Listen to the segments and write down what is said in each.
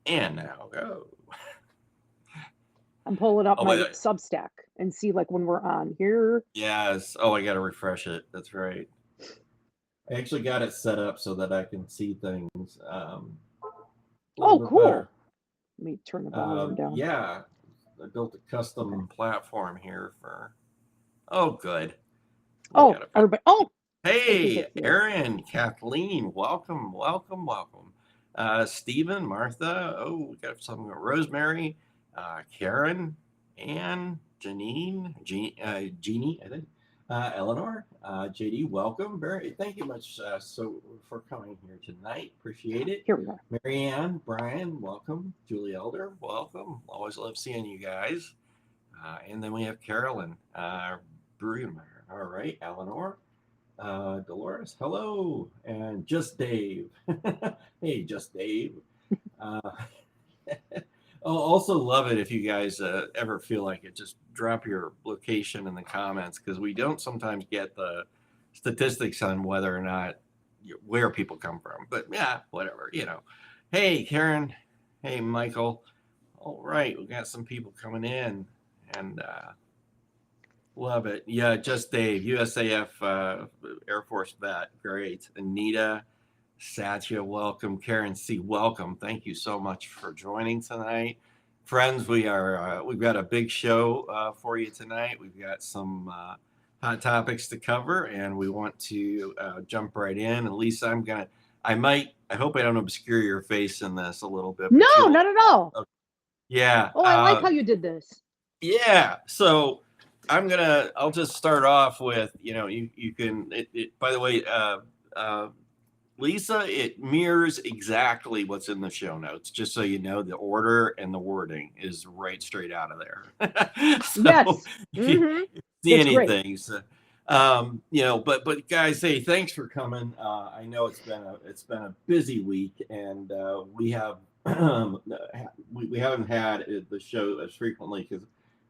And now go. I'm pulling up Oh, my wait. Substack and see like when we're on here. Yes. Oh, I got to refresh it. That's right. I actually got it set up so that I can see things a little Oh, bit better. cool. Let me turn the volume down. Yeah, I built a Okay. custom platform here for. Oh, good. We Oh, got a bunch. everybody. Oh, I think I Hey, see it. Aaron, Kathleen, welcome, welcome, welcome. Stephen, Martha. Oh, we got some Rosemary, Karen, Anne, Janine, Jeannie, I think. Eleanor, JD, welcome. Very, thank you much for coming here tonight. Appreciate it. Here we are. Marianne, Brian, welcome. Julie Elder, welcome. Always love seeing you guys. And then we have Carolyn, Brunemeyer. All right, Eleanor. Dolores, hello, and just Dave. Hey, just Dave. Uh, I'll also love it if you guys ever feel like it. Just drop your location in the comments because we don't sometimes get the statistics on whether or not where people come from. But yeah, whatever, you know. Hey, Karen. Hey, Michael. All right, we got some people coming in, and love it. Yeah, just Dave, USAF Air Force vet. Great. Anita, Satya, welcome. Karen C, welcome. Thank you so much for joining tonight. Friends, we've got a big show for you tonight. We've got some hot topics to cover, and we want to jump right in. And Lisa, I hope I don't obscure your face in this a little bit, but No, not at all. yeah. Oh, I like how you did this. Yeah. So I'll just start off with, you can, by the way, uh, Lisa, it mirrors exactly what's in the show notes, just so you know, the order and the wording is right straight out of there. So Yes. if you Mm-hmm. see It's great. anything, but guys, hey, thanks for coming. I know it's been a busy week, and we have we haven't had the show as frequently because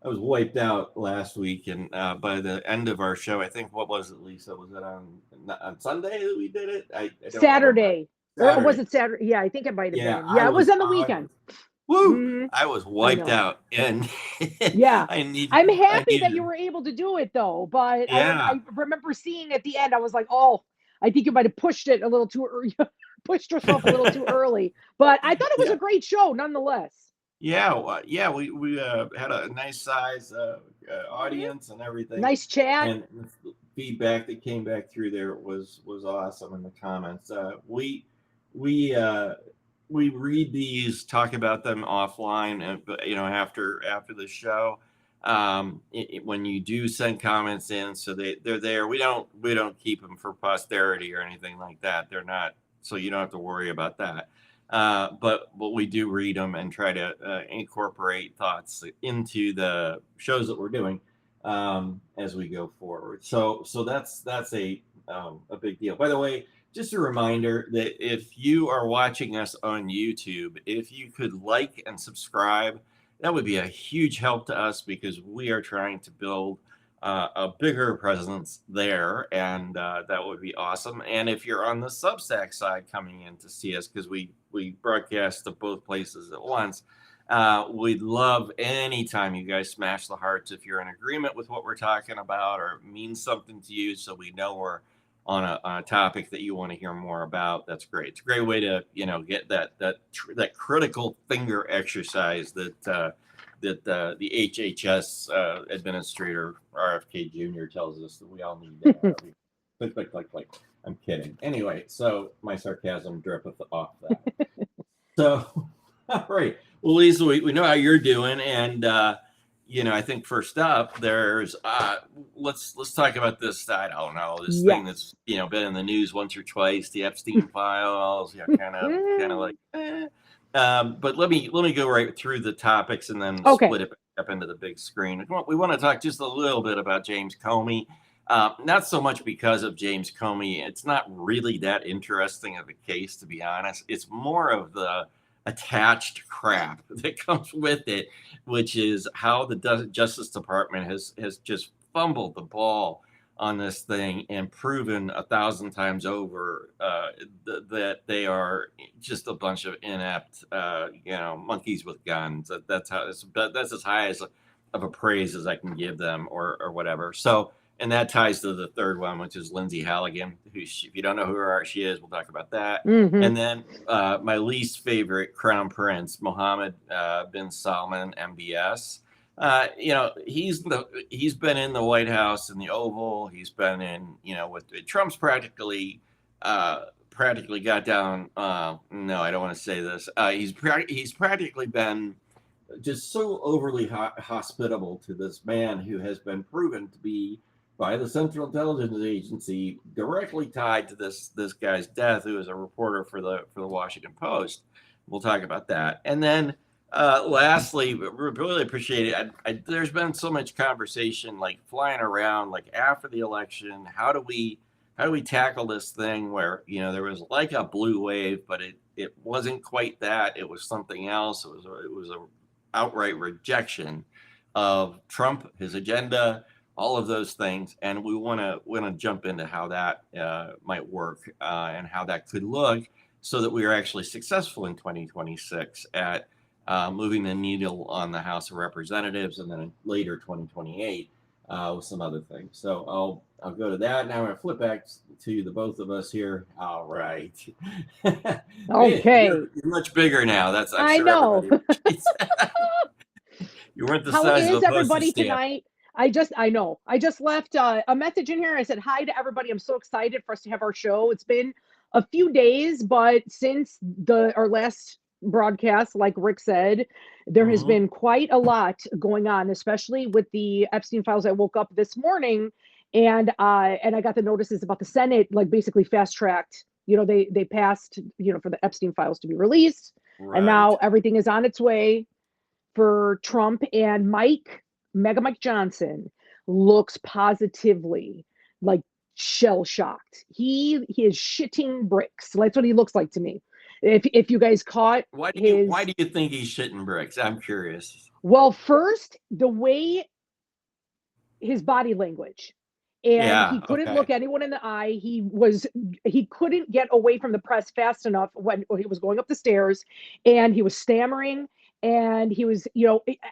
I was wiped out last week, and by the end of our show, I think what was it, Lisa? Was it on Sunday that we did it? I don't remember. Saturday. Or was Saturday. it Saturday? Yeah, I think it might have Yeah, been. Yeah, it was on the weekend. woo, Hmm. I was I wiped know. out, and Yeah. I need I'm I happy that you needed. were able to do it though, but Yeah, I remember seeing at the end, I was like, oh, I think you might have pushed it a little too early, pushed yourself a little too early. But I thought it was yeah. a great show nonetheless. Yeah, yeah, we had a nice size Hmm. audience and everything, Nice chat. and the feedback that came back through there was awesome in the comments. We uh, we read these, talk about them offline, but after the show. When you do send comments in, so they're there. We don't keep them for posterity or anything like that. They're not, so you don't have to worry about that. But we do read them and try to incorporate thoughts into the shows that we're doing as we go forward. So that's a big deal. By the way, just a reminder that if you are watching us on YouTube, if you could like and subscribe, that would be a huge help to us because we are trying to build a bigger presence there, and that would be awesome. And if you're on the Substack side coming in to see us, because we broadcast to both places at once, we'd love anytime you guys smash the hearts if you're in agreement with what we're talking about or it means something to you, so we know we're on a topic that you want to hear more about. That's great. It's a great way to get that critical finger exercise that the HHS administrator RFK Jr. tells us that we all need to have. Click, click, click, click. I'm kidding. Anyway, so my sarcasm drippeth off that. So, all right. Well, Lisa, we know how you're doing, and I think first up, there's let's talk about this. I don't know, this thing Yes. that's been in the news once or twice, the Epstein files. Kind of like. But let me go right through the topics and then Okay. split it up into the big screen. We want to talk just a little bit about James Comey. Not so much because of James Comey. It's not really that interesting of a case, to be honest. It's more of the attached crap that comes with it, which is how the Justice Department has just fumbled the ball on this thing and proven 1,000 times over that they are just a bunch of inept, monkeys with guns. That's as high as of a praise as I can give them, or whatever. So, and that ties to the third one, which is Lindsay Halligan, who, if you don't know who she is, we'll talk about that. Mm-hmm. And then my least favorite Crown Prince, Mohammed bin Salman, MBS. He's been in the White House, in the Oval. He's been in, with Trump's practically got down. No, I don't want to say this. He's practically been just so overly hospitable to this man who has been proven to be, by the Central Intelligence Agency, directly tied to this guy's death, who is a reporter for the Washington Post. We'll talk about that. And then lastly, really appreciate it. There's been so much conversation, like flying around, like after the election, how do we tackle this thing where, there was like a blue wave, but it wasn't quite that. It was something else. It was a outright rejection of Trump, his agenda, all of those things. And we want to jump into how that might work and how that could look, so that we are actually successful in 2026 at moving the needle on the House of Representatives, and then later 2028 with some other things. So I'll go to that. Now I'm going to flip back to the both of us here. All right. Okay. You're much bigger now. I know. You weren't the How size is of a everybody postage stamp. tonight? I know. I just left a message in here. I said hi to everybody. I'm so excited for us to have our show. It's been a few days, but since our last broadcast, like Rick said, there has been quite a lot going on, especially with the Epstein files. I woke up this morning and I got the notices about the Senate, like basically fast tracked. They passed, for the Epstein files to be released, and now everything is on its way for Trump. And Mega Mike Johnson looks positively like shell shocked. He is shitting bricks. That's what he looks like to me. If you guys caught why do you think he's shitting bricks? I'm curious. Well, first, the way his body language, and he couldn't look anyone in the eye. He couldn't get away from the press fast enough when he was going up the stairs, and he was stammering, and he was,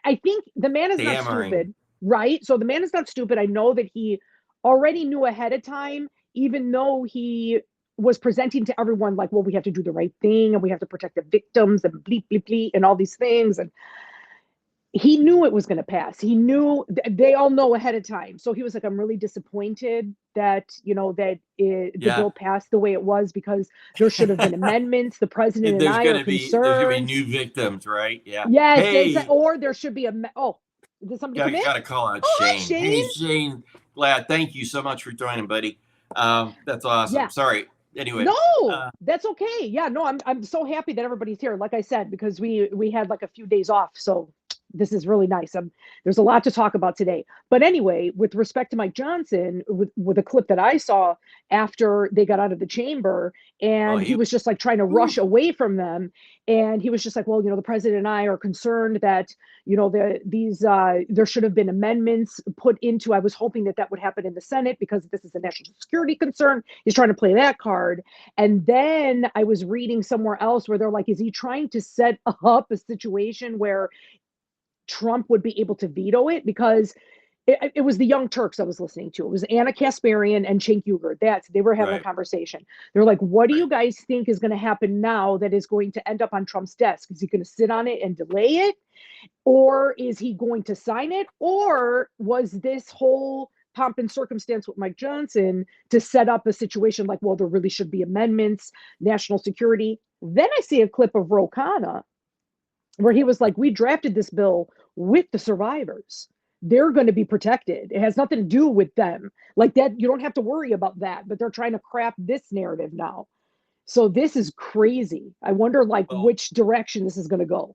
I think the man is not stupid, right? So the man is not stupid. I know that he already knew ahead of time, even though he was presenting to everyone like, well, we have to do the right thing, and we have to protect the victims, and bleep, bleep, bleep, and all these things. And he knew it was going to pass. He knew, they all know ahead of time. So he was like, I'm really disappointed that, the bill passed the way it was, because there should have been amendments. The president and I are concerned. There's going to be new victims, right? Yeah. Yes. Hey, or there should be did somebody come in? Got to call out Shane. Hi, Shane. Hey, Shane. Glad. Thank you so much for joining, buddy. That's awesome. Yeah. Sorry. Anyway. No, that's okay. Yeah, no, I'm so happy that everybody's here. Like I said, because we had like a few days off. So this is really nice. There's a lot to talk about today. But anyway, with respect to Mike Johnson, with a clip that I saw after they got out of the chamber, and he was just like trying to rush away from them. And he was just like, well, the president and I are concerned that, there should have been amendments put into. I was hoping that would happen in the Senate, because this is a national security concern. He's trying to play that card. And then I was reading somewhere else where they're like, is he trying to set up a situation where Trump would be able to veto it? Because it was the Young Turks I was listening to. It was Anna Kasparian and Cenk Uygur. They were having a conversation. They're like, what do you guys think is going to happen now that is going to end up on Trump's desk? Is he going to sit on it and delay it? Or is he going to sign it? Or was this whole pomp and circumstance with Mike Johnson to set up a situation like, well, there really should be amendments, national security? Then I see a clip of Ro Khanna where he was like, we drafted this bill with the survivors. They're going to be protected. It has nothing to do with them. Like that, you don't have to worry about that, but they're trying to craft this narrative now. So this is crazy. I wonder which direction this is going to go.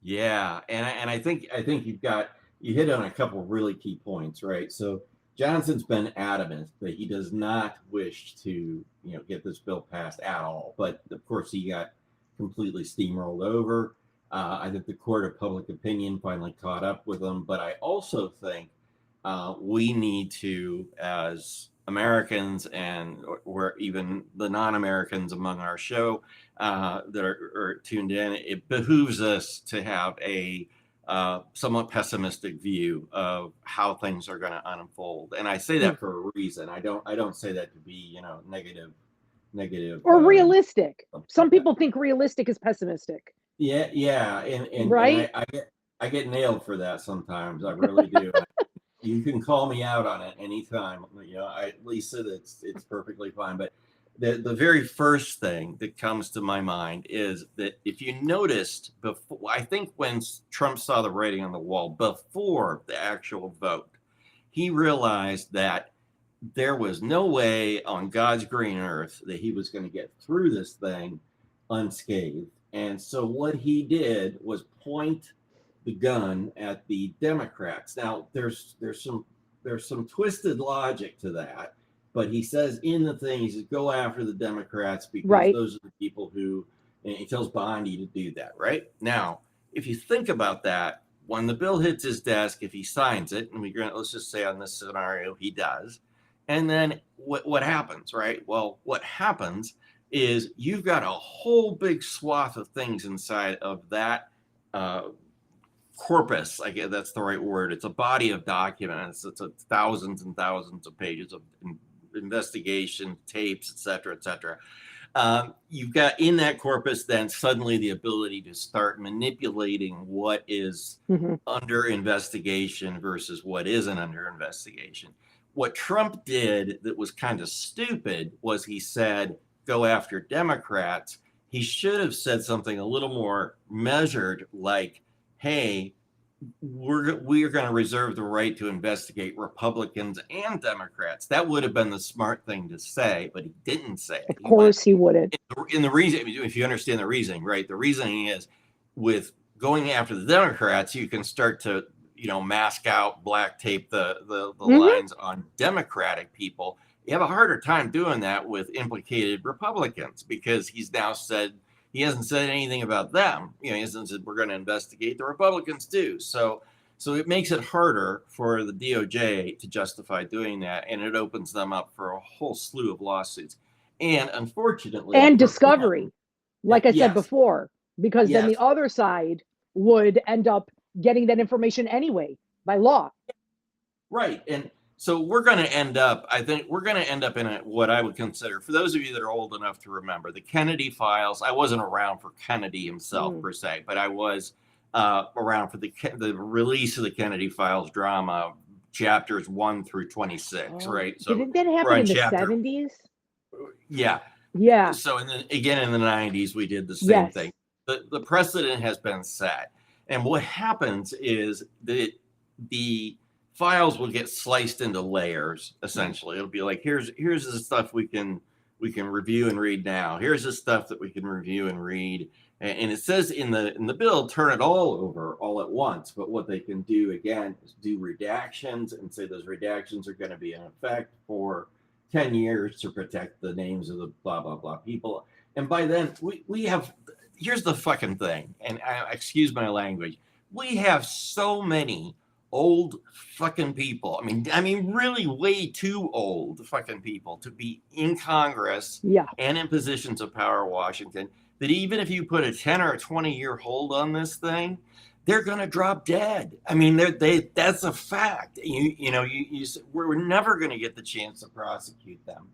Yeah. And I think you hit on a couple of really key points, right? So Johnson's been adamant that he does not wish to, get this bill passed at all. But of course he got completely steamrolled over. I think the court of public opinion finally caught up with him. But I also think we need to, as Americans or even the non-Americans among our show that are tuned in, it behooves us to have a somewhat pessimistic view of how things are going to unfold. And I say that for a reason. I don't say that to be, negative or realistic. Some like people think realistic is pessimistic. Yeah, and right. I get nailed for that sometimes. I really do. You can call me out on it anytime. Lisa, it's perfectly fine. But the very first thing that comes to my mind is that if you noticed before, I think when Trump saw the writing on the wall before the actual vote, he realized that there was no way on God's green earth that he was going to get through this thing unscathed. And so what he did was point the gun at the Democrats. Now there's some twisted logic to that, but he says in the thing, he says go after the Democrats because those are the people who, and he tells Bondi to do that. Right now, if you think about that, when the bill hits his desk, if he signs it, and let's just say on this scenario he does, and then what happens, right? Well, what happens is you've got a whole big swath of things inside of that corpus. I guess that's the right word. It's a body of documents. It's thousands and thousands of pages of investigation, tapes, et cetera, et cetera. You've got in that corpus then suddenly the ability to start manipulating what is under investigation versus what isn't under investigation. What Trump did that was kind of stupid was he said, go after Democrats. He should have said something a little more measured, like, hey, we're going to reserve the right to investigate Republicans and Democrats. That would have been the smart thing to say, but he didn't say it. Of course he wouldn't. In the reason, if you understand the reasoning, right? The reasoning is with going after the Democrats, you can start to, mask out, black tape the lines on Democratic people. You have a harder time doing that with implicated Republicans because he hasn't said anything about them. He hasn't said we're going to investigate the Republicans too. So it makes it harder for the DOJ to justify doing that, and it opens them up for a whole slew of lawsuits. And unfortunately, and discovery, like I said before, because then the other side would end up getting that information anyway by law. Right. And so we're going to end up, I think we're going to end up in what I would consider, for those of you that are old enough to remember, the Kennedy files. I wasn't around for Kennedy himself per se, but I was around for the release of the Kennedy files drama, chapters 1 through 26, right? So didn't that happen in the 70s? Yeah. Yeah. So and then again in the 90s, we did the same thing. The precedent has been set. And what happens is that the files will get sliced into layers. Essentially, it'll be like here's the stuff we can review and read now. Here's the stuff that we can review and read. And it says in the bill, turn it all over all at once. But what they can do again is do redactions and say those redactions are going to be in effect for 10 years to protect the names of the blah blah blah people. And by then we have. Here's the fucking thing, and excuse my language. We have so many old fucking people. I mean, really way too old fucking people to be in Congress and in positions of power in Washington, that even if you put a 10 or a 20-year hold on this thing, they're going to drop dead. I mean, that's a fact. We're never going to get the chance to prosecute them.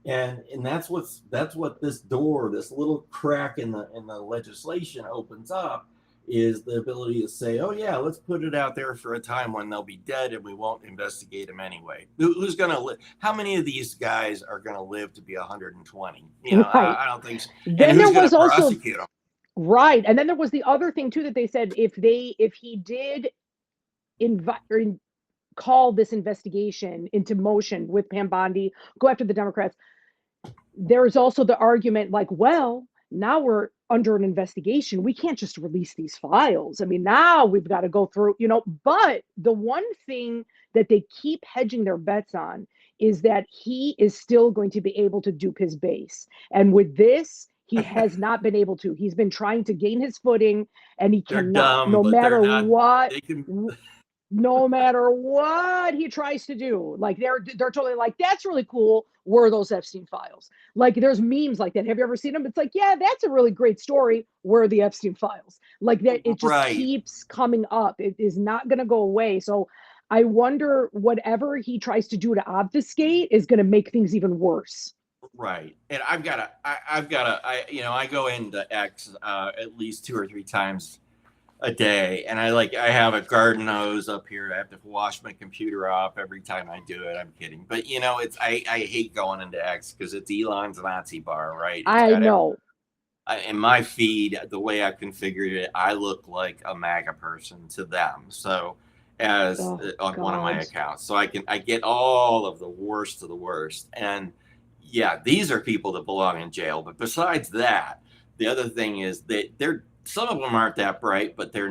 And that's what this door, this little crack in the legislation opens up, is the ability to say, oh yeah, let's put it out there for a time when they'll be dead and we won't investigate them anyway. Who's going to live? How many of these guys are going to live to be 120? I don't think so. Then and who's there was going to also prosecute them? Right, and then there was the other thing too that they said if he did call this investigation into motion with Pam Bondi, go after the Democrats. There's also the argument like, well, now we're under an investigation. We can't just release these files. I mean, now we've got to go through, but the one thing that they keep hedging their bets on is that he is still going to be able to dupe his base. And with this, he has not been able to. He's been trying to gain his footing, and he cannot, no matter what. no matter what he tries to do, like they're totally like, that's really cool. Where are those Epstein files? Like there's memes like that. Have you ever seen them? It's like, yeah, that's a really great story. Where are the Epstein files? Like that, it just Right. keeps coming up. It is not going to go away. So I wonder whatever he tries to do to obfuscate is going to make things even worse. Right. And I go into X at least 2 or 3 times a day, and I have a garden hose up here. I have to wash my computer off every time I do it. I'm kidding, but I hate going into X because it's Elon's Nazi bar, right? It's I got know. in my feed, the way I've configured it, I look like a MAGA person to them. So as Oh on one of my God. accounts, so I get all of the worst of the worst. And yeah, these are people that belong in jail. But besides that, the other thing is that they're some of them aren't that bright, but they're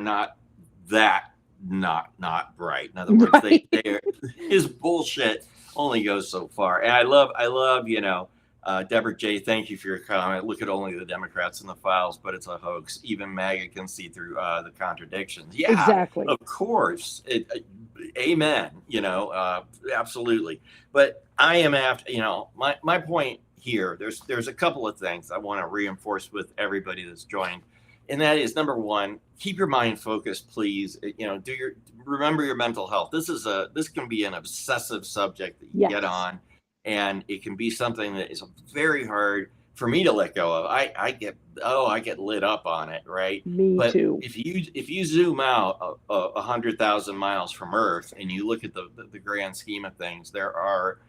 that not bright. In other words, Right. they his bullshit only goes so far. And I love Deborah J, thank you for your comment. Look at only the Democrats in the files, but it's a hoax. Even MAGA can see through the contradictions. Yeah, Exactly. of course. Amen. Absolutely. But I am after. My point here. There's a couple of things I want to reinforce with everybody that's joined, and that is number one: keep your mind focused, please. Remember your mental health. This can be an obsessive subject that you get Yes. on, and it can be something that is very hard for me to let go of. I get lit up on it, right? Me But too. if you zoom out 100,000 miles from Earth and you look at the grand scheme of things, there are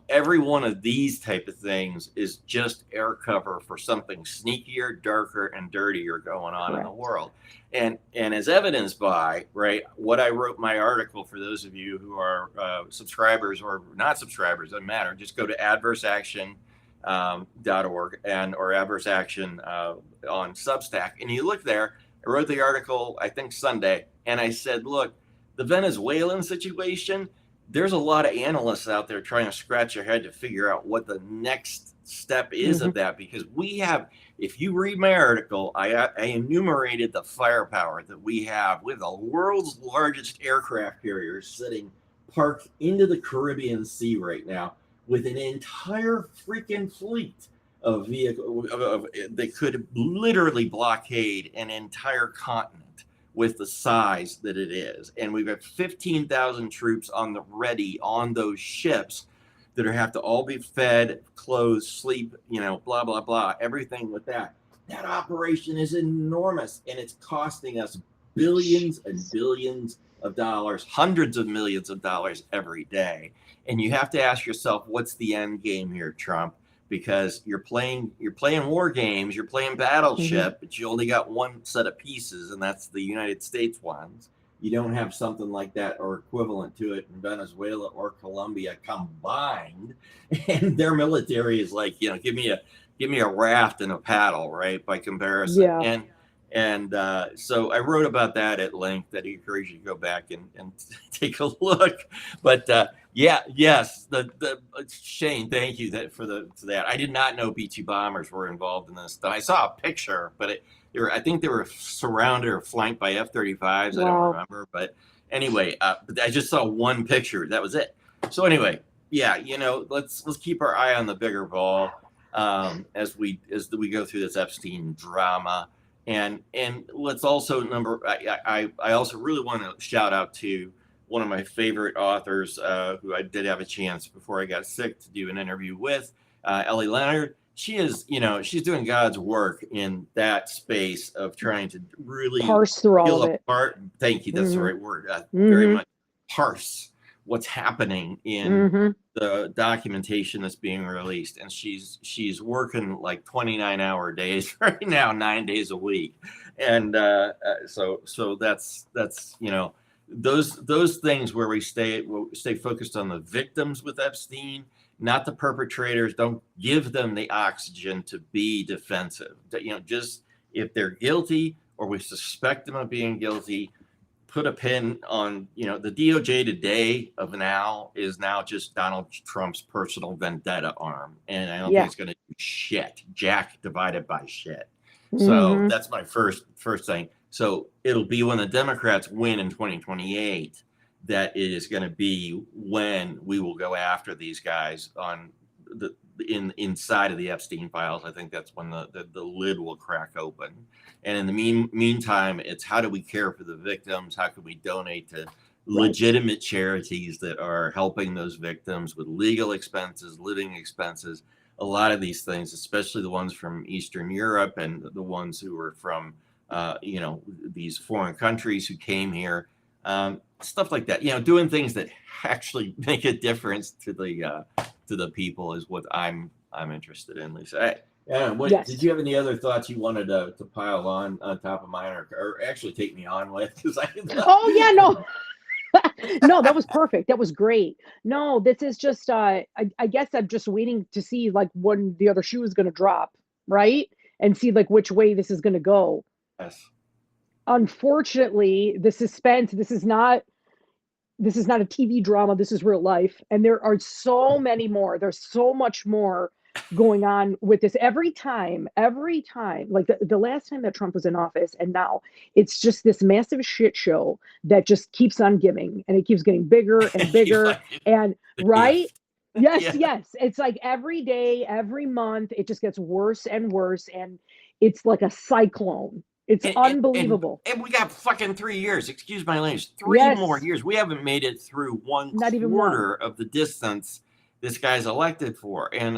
every one of these type of things is just air cover for something sneakier, darker, and dirtier going on in the Correct. world. And as evidenced by, right, what I wrote my article, for those of you who are subscribers or not subscribers, doesn't matter. Just go to adverseaction.org or adverse action on Substack, and you look there. I wrote the article, I think Sunday, and I said, look, the Venezuelan situation, there's a lot of analysts out there trying to scratch their head to figure out what the next step is Hmm. of that, because if you read my article, I enumerated the firepower that we have. We have the world's largest aircraft carriers sitting parked into the Caribbean Sea right now with an entire freaking fleet of vehicles that could literally blockade an entire continent with the size that it is. And we've got 15,000 troops on the ready on those ships that have to all be fed, clothed, sleep, blah, blah, blah, everything with that. That operation is enormous, and it's costing us billions and billions of dollars, hundreds of millions of dollars every day. And you have to ask yourself, what's the end game here, Trump? Because you're playing war games, you're playing Hmm. battleship, but you only got one set of pieces, and that's the United States ones. You don't have something like that or equivalent to it in Venezuela or Colombia combined, and their military is like, give me a raft and a paddle, right? By comparison, Yeah. and so I wrote about that at length. That I encourage you to go back and take a look. But yes, the Shane, thank you for that. I did not know B-2 bombers were involved in this. I saw a picture, but I think they were surrounded or flanked by F-35s. I don't Wow. remember, but anyway, but I just saw one picture. That was it. So anyway, yeah, let's keep our eye on the bigger ball as we go through this Epstein drama. And let's also I also really want to shout out to one of my favorite authors who I did have a chance before I got sick to do an interview with, Ellie Leonard. She is, she's doing God's work in that space of trying to really Parse through all peel of it. apart. Thank you. That's the Hmm. right word. Very Hmm. much parse what's happening in Hmm. the documentation that's being released, and she's working like 29-hour days right now, 9 days a week. And so that's those things where we stay focused on the victims with Epstein, not the perpetrators. Don't give them the oxygen to be defensive. Just if they're guilty or we suspect them of being guilty, put a pin on, the DOJ today of now is now just Donald Trump's personal vendetta arm. And I don't think Yeah. it's going to do shit. Jack divided by shit. So Hmm. that's my first thing. So it'll be when the Democrats win in 2028 that it is going to be when we will go after these guys on the inside of the Epstein files. I think that's when the lid will crack open. And in the meantime, it's how do we care for the victims? How can we donate to legitimate charities that are helping those victims with legal expenses, living expenses, a lot of these things, especially the ones from Eastern Europe and the ones who are from, these foreign countries who came here, stuff like that. Doing things that actually make a difference to the people is what I'm interested in, Lisa. Did you have any other thoughts you wanted to pile on top of mine, or actually take me on with? Oh yeah, no. No, that was perfect. That was great. No, this is just I guess I'm just waiting to see like when the other shoe is going to drop, right? And see like which way this is going to go. Yes. Unfortunately, the suspense, this is not a TV drama, this is real life, and there are so many more. There's so much more going on with this every time, like the last time that Trump was in office and now, it's just this massive shit show that just keeps on giving, and it keeps getting bigger and bigger. And right? Yes. It's like every day, every month, it just gets worse and worse, and it's like a cyclone. It's unbelievable. And we got fucking 3 years. Excuse my language. 3 more years. We haven't made it through not even quarter of the distance this guy's elected for. And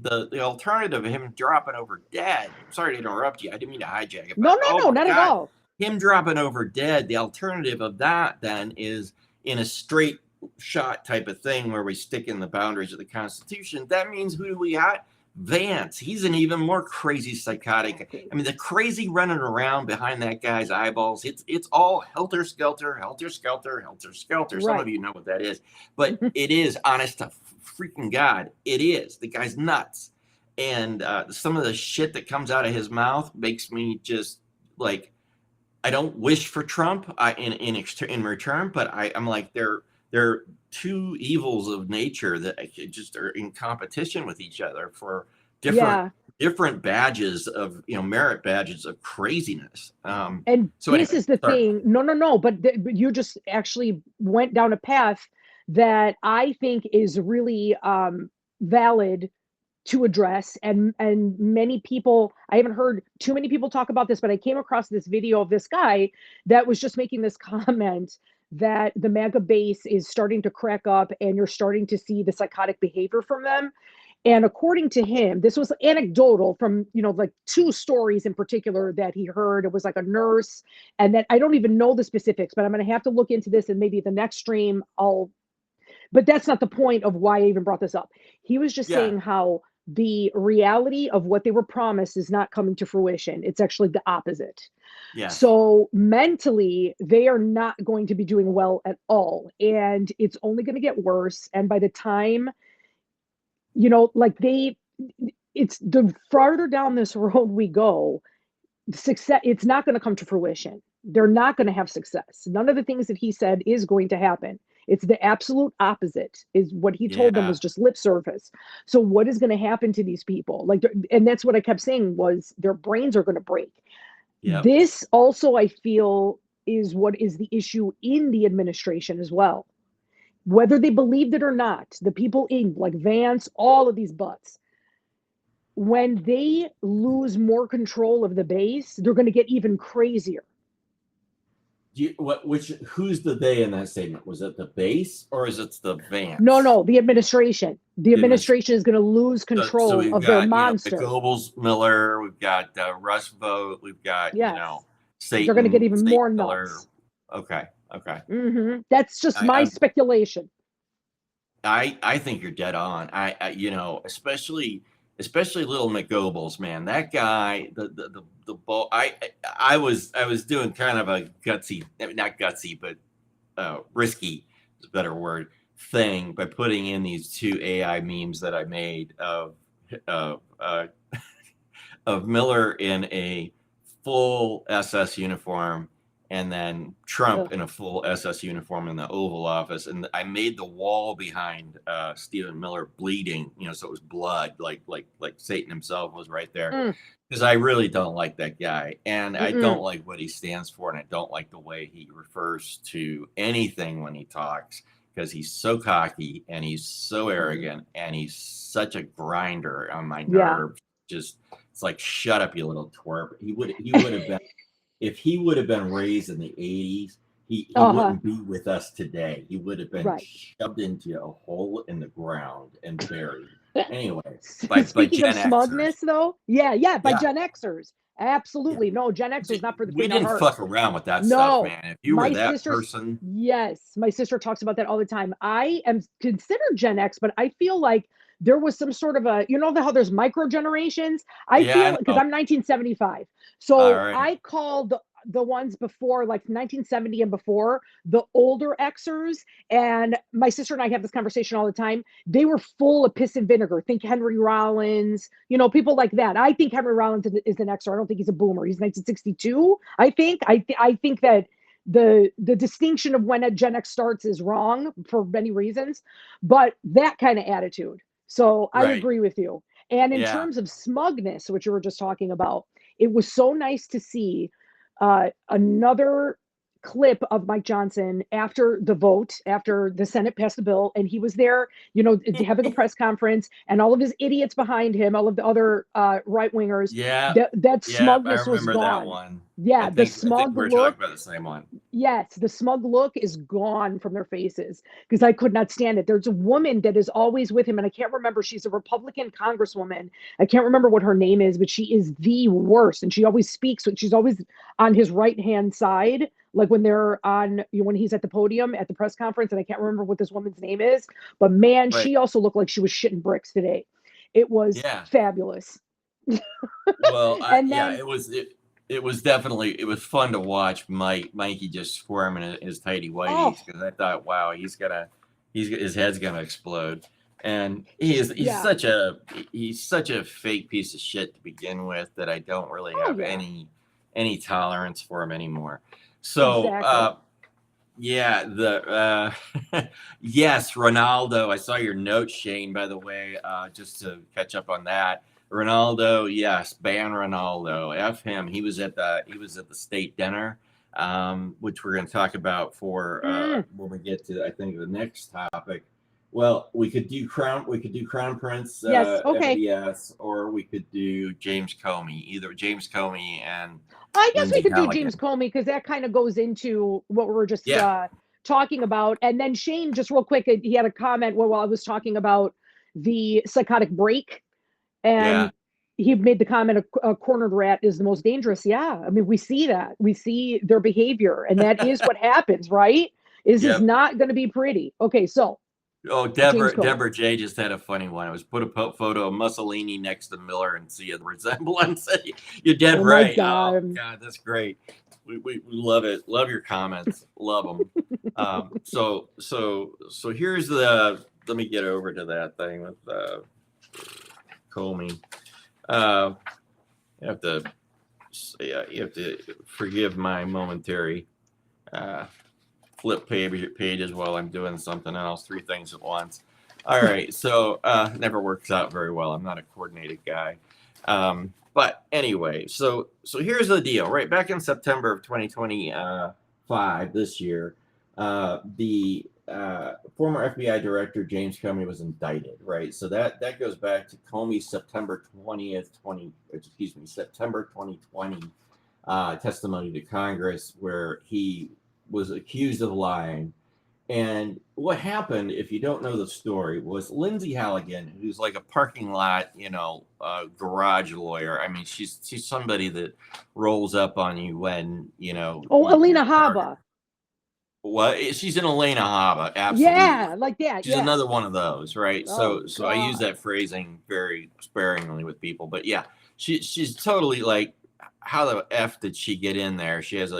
the alternative of him dropping over dead. I'm sorry to interrupt you. I didn't mean to hijack it. No, not at all. Him dropping over dead, the alternative of that then is in a straight shot type of thing where we stick in the boundaries of the Constitution. That means who do we got? Vance. He's an even more crazy psychotic. I mean, the crazy running around behind that guy's eyeballs, it's all helter skelter. Right. Some of you know what that is, but it is, honest to freaking God, it is. The guy's nuts. And some of the shit that comes out of his mouth makes me just like, I don't wish for Trump in return, but I'm like, they're two evils of nature that just are in competition with each other for different badges of merit badges of craziness. And so this is the thing. No, but you just actually went down a path that I think is really valid to address, and many people, I haven't heard too many people talk about this, but I came across this video of this guy that was just making this comment that the MAGA base is starting to crack up and you're starting to see the psychotic behavior from them. And according to him, this was anecdotal from, like 2 stories in particular that he heard. It was like a nurse, and then I don't even know the specifics, but I'm going to have to look into this, and maybe the next stream but that's not the point of why I even brought this up. He was just saying how the reality of what they were promised is not coming to fruition. It's actually the opposite. Yeah. So mentally, they are not going to be doing well at all. And it's only going to get worse. And by the time, it's the farther down this road we go, success, it's not going to come to fruition. They're not going to have success. None of the things that he said is going to happen. It's the absolute opposite. Is what he told them was just lip service. So what is going to happen to these people? And that's what I kept saying was their brains are going to break. Yep. This also, I feel, is what is the issue in the administration as well. Whether they believed it or not, the people in like Vance, all of these butts, when they lose more control of the base, they're going to get even crazier. Who's the they in that statement? Was it the base or is it the Vance? No, the administration. The administration is going to lose control of their monster. Goebbels, Miller, we've got Russ Vogt, we've got Satan. They're going to get even more nuts. Okay. Mm-hmm. That's just my speculation. I think you're dead on. I especially little McGoebbels, man. That guy, the ball. I was doing kind of a not gutsy, but risky is a better word thing by putting in these 2 AI memes that I made of Miller in a full SS uniform and then Trump in a full SS uniform in the Oval Office. And I made the wall behind Stephen Miller bleeding, so it was blood, like Satan himself was right there. because I really don't like that guy, and I Mm-mm. don't like what he stands for, and I don't like the way he refers to anything when he talks, because he's so cocky and he's so Mhm. arrogant and he's such a grinder on my Yeah. nerves. Just it's like, shut up, you little twerp. He would have been, if he would have been raised in the 80s, he Uh-huh. wouldn't be with us today. He would have been Right. shoved into a hole in the ground and buried. Anyway, by Speaking of Gen Xers. smugness, though, yeah, by Yeah, Gen Xers. yeah. Absolutely. No, Gen X was not for the We faint of didn't heart. fuck around with that stuff, No, man. If you were my that sister's, person, yes, my sister talks about that all the time. I am considered Gen X, but I feel like there was some sort of a, how there's micro generations. I yeah, feel I because know. I'm 1975. All So right, I call the ones before, like 1970 and before, the older Xers. And my sister and I have this conversation all the time. They were full of piss and vinegar. Think Henry Rollins, people like that. I think Henry Rollins is an Xer. I don't think he's a boomer. He's 1962. I think. I think that the distinction of when a Gen X starts is wrong for many reasons, but that kind of attitude. So I right, agree with you. And in yeah, terms of smugness, which you were just talking about, it was so nice to see another clip of Mike Johnson after the vote, after the Senate passed the bill, and he was there, having a press conference, and all of his idiots behind him, all of the other right wingers, yeah, that yeah. I smugness was remember that gone. one. I Yeah, the think I think smug we're talking look. about the same one. Yes, the smug look is gone from their faces because I could not stand it. There's a woman that is always with him, and I can't remember. She's a Republican congresswoman. I can't remember what her name is, but she is the worst. And she always speaks, she's always on his right hand side, like when they're on, when he's at the podium at the press conference. And I can't remember what this woman's name is, but man, Right. she also looked like she was shitting bricks today. It was Yeah. fabulous. Well, And yeah, then, it was definitely, it was fun to watch Mikey just squirming in his tighty oh, whities, because I thought, wow, his head's gonna explode, and yeah. he's such a fake piece of shit to begin with, that I don't really Oh, have yeah. any tolerance for him anymore. So Exactly. yeah, yes, Ronaldo. I saw your note, Shane, by the way, just to catch up on that. Ronaldo, yes, ban Ronaldo. F him. He was at the state dinner, which we're going to talk about for Mm. when we get to, I think, the next topic. Well, we could do Crown Prince Yes. Okay. MBS, or we could do James Comey. Either James Comey and I guess we Lindsay could do James Halligan. Comey because that kind of goes into what we were just Yeah, talking about. And then Shane, just real quick, he had a comment while I was talking about the psychotic break, yeah, and he made the comment a cornered rat is the most dangerous. Yeah, I mean we see that, we see their behavior, and that is what happens, right? Is yep. not going to be pretty. Okay, so Oh, James Comey. Deborah J just had a funny one. It was put a photo of Mussolini next to Miller and see a resemblance. You're dead Oh my right. Oh God. God, that's great. We love it. Love your comments. Love them. So here's the. Let me get over to that thing with Comey. Uh, you have to. Yeah, you have to forgive my momentary uh, flip pages while I'm doing something else, three things at once. All right, so never works out very well. I'm not a coordinated guy. But anyway, so here's the deal. Right back in September of 2025, this year, the former FBI director James Comey was indicted. Right, so that goes back to Comey's September 2020 testimony to Congress, where he was accused of lying. And what happened, if you don't know the story, was Lindsay Halligan, who's like a parking lot, garage lawyer. I mean, she's somebody that rolls up on you when Oh, you're Alina dark. Habba. What? She's an Elena Haba, absolutely. Yeah, like that. She's Yeah. another one of those, right? Oh So I use God. that phrasing very sparingly with people, but yeah, she's totally like, how the f did she get in there? She has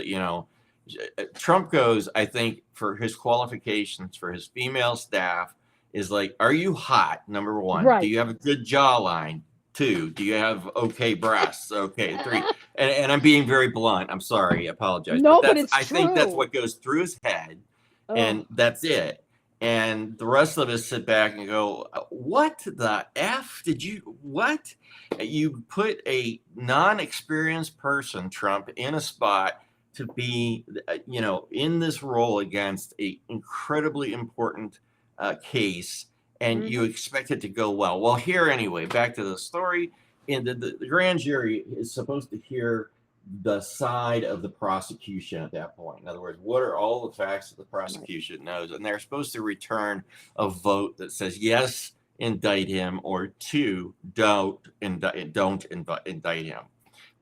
Trump goes, I think, for his qualifications for his female staff is like, are you hot? Number one, do Right. you have a good jawline? Two, do you have okay breasts? Okay, three, and I'm being very blunt. I'm sorry, I apologize, but No, but it's I think that's true. what goes through his head, Oh, and that's it. And the rest of us sit back and go, what the F did you, what? You put a non-experienced person, Trump, in a spot to be, in this role against a incredibly important case, and you expect it to go well. Well, here anyway, back to the story. And the grand jury is supposed to hear the side of the prosecution at that point. In other words, what are all the facts that the prosecution knows? And they're supposed to return a vote that says, yes, indict him, or two, don't indict him.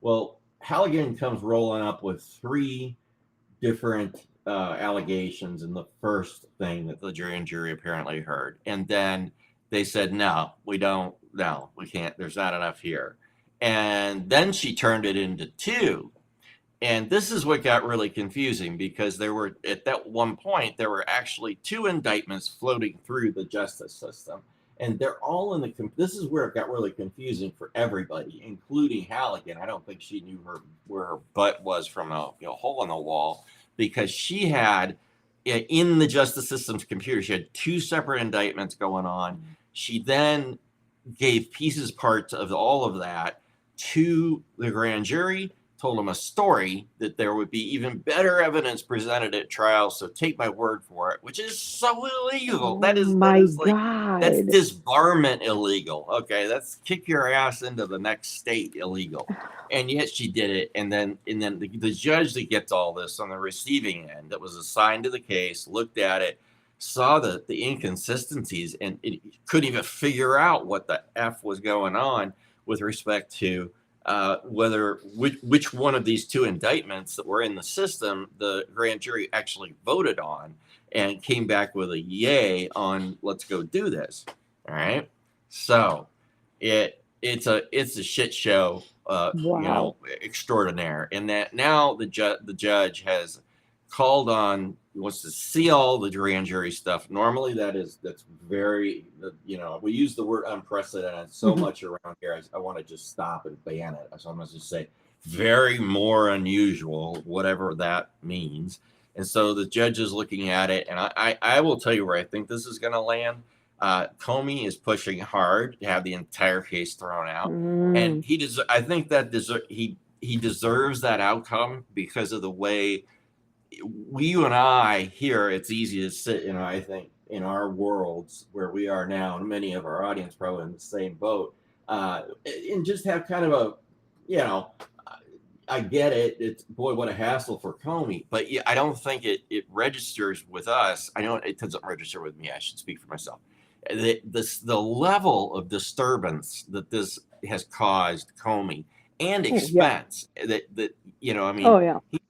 Well, Halligan comes rolling up with three different allegations in the first thing that the grand jury apparently heard. And then they said, no, we can't, there's not enough here. And then she turned it into two. And this is what got really confusing, because there were, at that one point, there were actually two indictments floating through the justice system. And they're all in this is where it got really confusing for everybody, including Halligan. I don't think she knew where her butt was from a hole in the wall, because she had, in the justice system's computer, she had two separate indictments going on. She then gave parts of all of that to the grand jury, told them a story that there would be even better evidence presented at trial. So take my word for it, which is so illegal. That is God. That's disbarment illegal. Okay, that's kick your ass into the next state illegal. And yet she did it. And then the judge that gets all this on the receiving end, that was assigned to the case, looked at it, saw the inconsistencies, and it couldn't even figure out what the F was going on with respect to which one of these two indictments that were in the system the grand jury actually voted on, and came back with a yay on, let's go do this. All right. So it's a shit show, extraordinaire. And that now the judge has called on, wants to see all the grand jury stuff. Normally that's very, we use the word unprecedented so much around here. I want to just stop and ban it. So I'm going to just say very more unusual, whatever that means. And so the judge is looking at it, and I will tell you where I think this is going to land. Comey is pushing hard to have the entire case thrown out, and I think that he deserves that outcome, because of the way you and I here. It's easy to sit, I think, in our worlds where we are now, and many of our audience probably in the same boat, and just have kind of a, I get it. It's, boy, what a hassle for Comey, but I don't think it registers with us. I know it doesn't register with me. I should speak for myself. The level of disturbance that this has caused Comey, and expense he's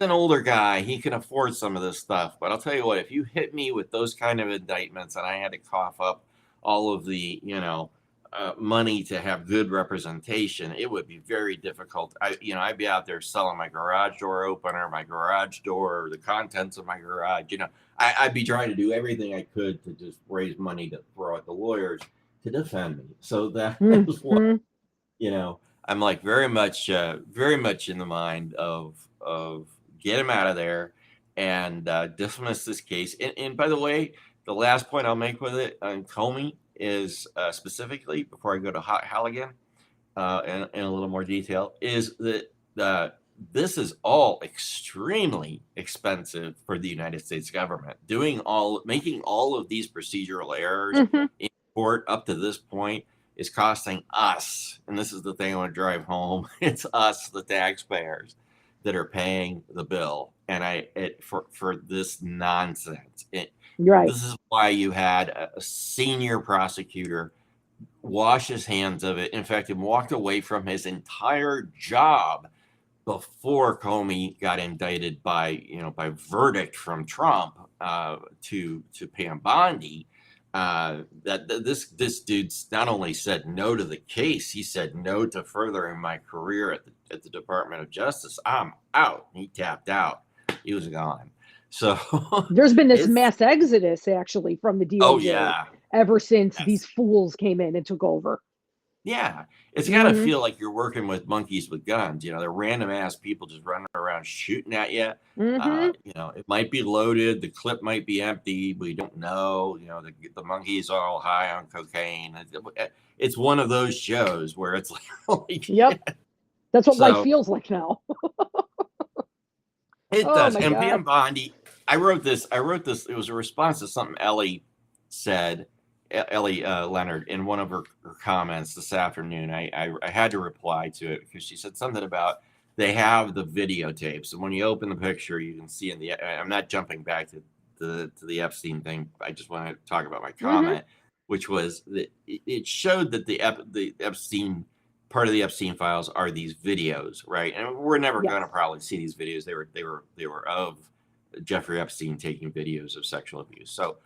an older guy. He can afford some of this stuff. But I'll tell you what, if you hit me with those kind of indictments and I had to cough up all of the, money to have good representation, it would be very difficult. I'd be out there selling my garage door opener, my garage door, the contents of my garage. I'd be trying to do everything I could to just raise money to throw at the lawyers to defend me. So that is what, I'm like very much in the mind of get him out of there and dismiss this case. And by the way, the last point I'll make with it on Comey is specifically, before I go to Halligan in a little more detail, is that this is all extremely expensive for the United States government. Making all of these procedural errors in court up to this point is costing us, and this is the thing I want to drive home, it's us, the taxpayers, that are paying the bill, and for this nonsense. This is why you had a senior prosecutor wash his hands of it. In fact, he walked away from his entire job before Comey got indicted by verdict from Trump to Pam Bondi. This dude not only said no to the case, he said no to furthering my career at the Department of Justice. I'm out. He tapped out. He was gone. So there's been this mass exodus actually from the DOJ ever since these fools came in and took over. Yeah, it's got to Mm-hmm. feel like you're working with monkeys with guns. You know, they're random ass people just running around shooting at you. Mm-hmm. You know, it might be loaded, the clip might be empty. We don't know. You know, the monkeys are all high on cocaine. It's one of those shows where it's like, Yep. That's what life so feels like now. it Oh does. my And God. Pam Bondi, I wrote this. It was a response to something Ellie said, Ellie Leonard, in one of her comments this afternoon. I had to reply to it because she said something about they have the videotapes, and when you open the picture, you can see in the. I'm not jumping back to the Epstein thing. I just want to talk about my Mm-hmm. comment, which was that it showed that the Epstein part of the Epstein files are these videos, right? And we're never Yes. going to probably see these videos. They were of Jeffrey Epstein taking videos of sexual abuse. So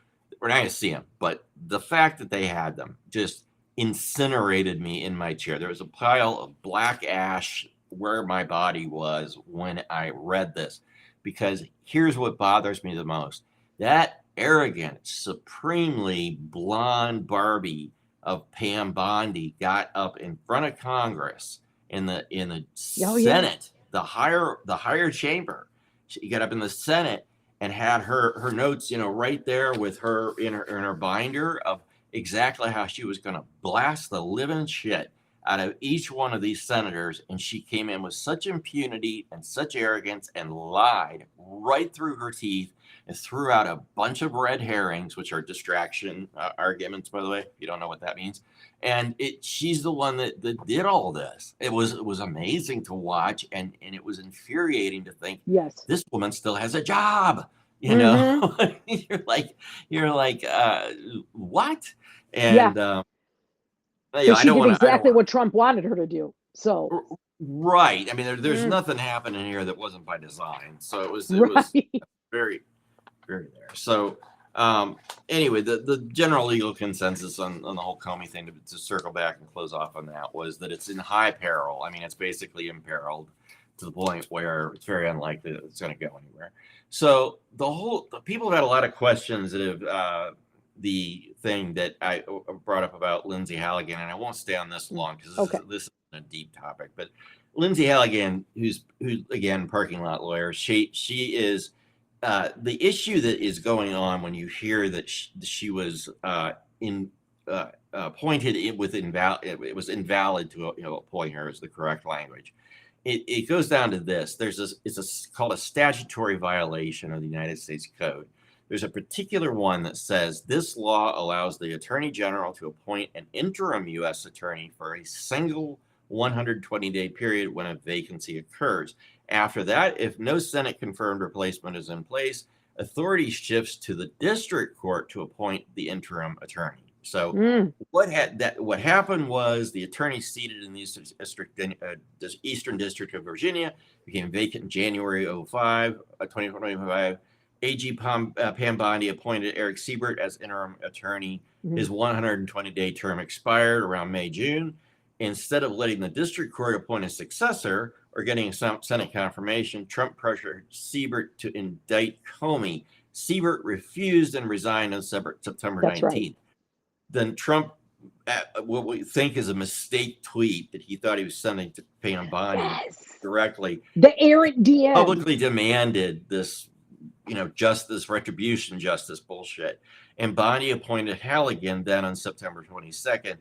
we're not going to see them. But the fact that they had them just incinerated me in my chair. There was a pile of black ash where my body was when I read this, because here's what bothers me the most: that arrogant, supremely blonde Barbie of Pam Bondi got up in front of Congress in the Oh yeah. Senate, the higher chamber. She got up in the Senate and had her notes, you know, right there with her in her binder of exactly how she was going to blast the living shit out of each one of these senators. And she came in with such impunity and such arrogance and lied right through her teeth and threw out a bunch of red herrings, which are distraction arguments, by the way, if you don't know what that means. And she's the one that did all this. It was amazing to watch, and it was infuriating to think Yes. this woman still has a job. You know, Mm-hmm. you're like, what? Yeah. And you know, Because I she don't did want to. I don't exactly want. what Trump wanted her to do. So, Right. I mean, there's mm, nothing happening here that wasn't by design. So it was right. very very there. So anyway, the general legal consensus on the whole Comey thing, to circle back and close off on that, was that it's in high peril. I mean, it's basically imperiled to the point where it's very unlikely that it's going to go anywhere. So the people have had a lot of questions that have the thing that I brought up about Lindsay Halligan, and I won't stay on this long because Okay. this is a deep topic. But Lindsay Halligan, who's again parking lot lawyer, she is the issue that is going on when you hear that she was in appointed with invalid, it was invalid to appoint her is the correct language. It goes down to this: it's called a statutory violation of the United States Code. There's a particular one that says this law allows the Attorney General to appoint an interim U.S. attorney for a single 120-day period when a vacancy occurs. After that, if no Senate confirmed replacement is in place, authority shifts to the district court to appoint the interim attorney. So Mm, what happened was the attorney seated in the Eastern District of Virginia became vacant in January 2025. AG Pam Bondi appointed Eric Siebert as interim attorney. mm, His 120-day term expired around May, June. Instead of letting the district court appoint a successor or getting some Senate confirmation, Trump pressured Siebert to indict Comey. Siebert refused and resigned on September that's right. 19th. Then Trump, what we think is a mistake tweet that he thought he was sending to Pam Bondi Yes. directly, The errant DM. publicly demanded this, justice, retribution justice bullshit. And Bondi appointed Halligan then on September 22nd.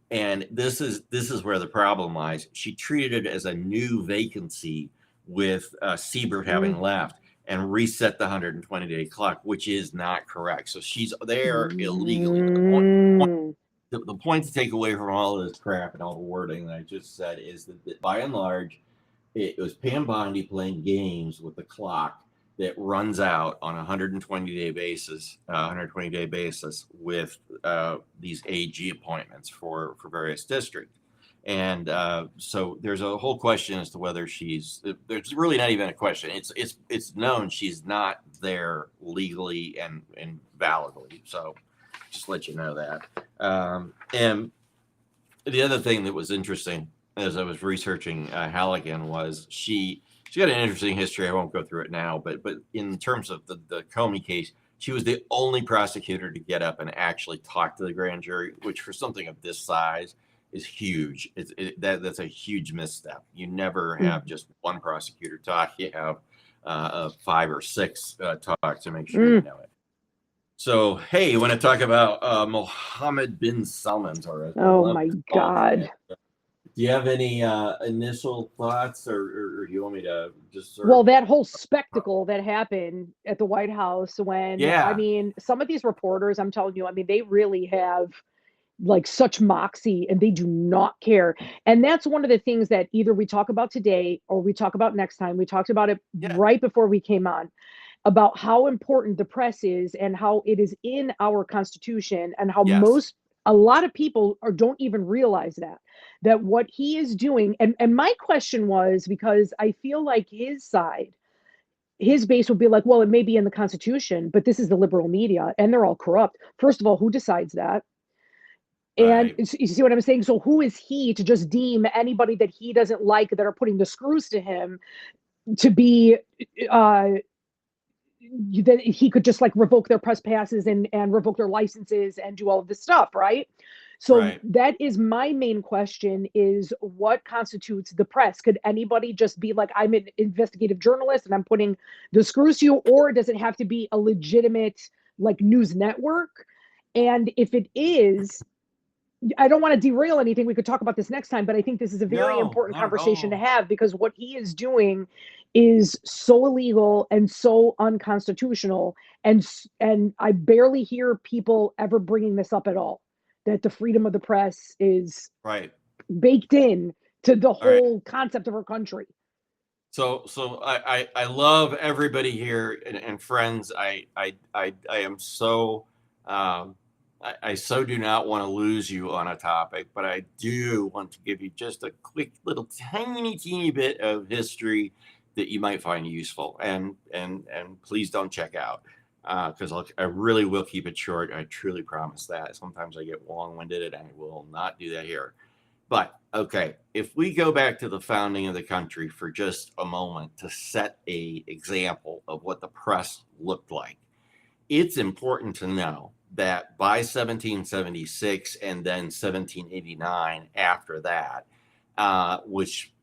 And this is where the problem lies. She treated it as a new vacancy with Siebert having Mm, left and reset the 120-day clock, which is not correct. So she's there illegally. But mm, the point to take away from all of this crap and all the wording that I just said is that by and large, it was Pam Bondi playing games with the clock that runs out on a 120-day basis with these AG appointments for various districts. And so there's a whole question as to whether there's really not even a question. It's known she's not there legally and validly. So just let you know that. And the other thing that was interesting as I was researching Halligan was she got an interesting history. I won't go through it now, but in terms of the Comey case, she was the only prosecutor to get up and actually talk to the grand jury, which for something of this size is huge. That's a huge misstep. You never have Mm. just one prosecutor talk. You have 5 or 6 talk to make sure you Mm. know it. So, hey, you want to talk about Mohammed bin Salman, or as I Oh love my to call him? God. Do you have any initial thoughts, or do you want me to just sort Well, of? that whole spectacle that happened at the White House when, I Yeah, mean, some of these reporters, I'm telling you, I mean, they really have like such moxie and they do not care. And that's one of the things that either we talk about today or we talk about next time. We talked about it yeah, right before we came on about how important the press is and how it is in our constitution and how yes, a lot of people don't even realize that what he is doing. And my question was, because I feel like his base would be like, well, it may be in the constitution, but this is the liberal media and they're all corrupt. First of all, who decides that? And right, you see what I'm saying? So who is he to just deem anybody that he doesn't like that are putting the screws to him to be uh that he could just like revoke their press passes and revoke their licenses and do all of this stuff, right? So right. that is my main question, is what constitutes the press? Could anybody just be like, I'm an investigative journalist and I'm putting the screws to you, or does it have to be a legitimate like news network? And if it is, I don't want to derail anything. We could talk about this next time, but I think this is a very No, important not at conversation to all. have because what he is doing is so illegal and so unconstitutional. And I barely hear people ever bringing this up at all. That the freedom of the press is Right. baked in to the All right. whole concept of our country. So I love everybody here and friends. I am so I so do not want to lose you on a topic, but I do want to give you just a quick little teeny bit of history that you might find useful, and please don't check out because I really will keep it short. I truly promise that. Sometimes I get long-winded, and I will not do that here. But okay, if we go back to the founding of the country for just a moment to set a example of what the press looked like, it's important to know that by 1776 and then 1789 after that, which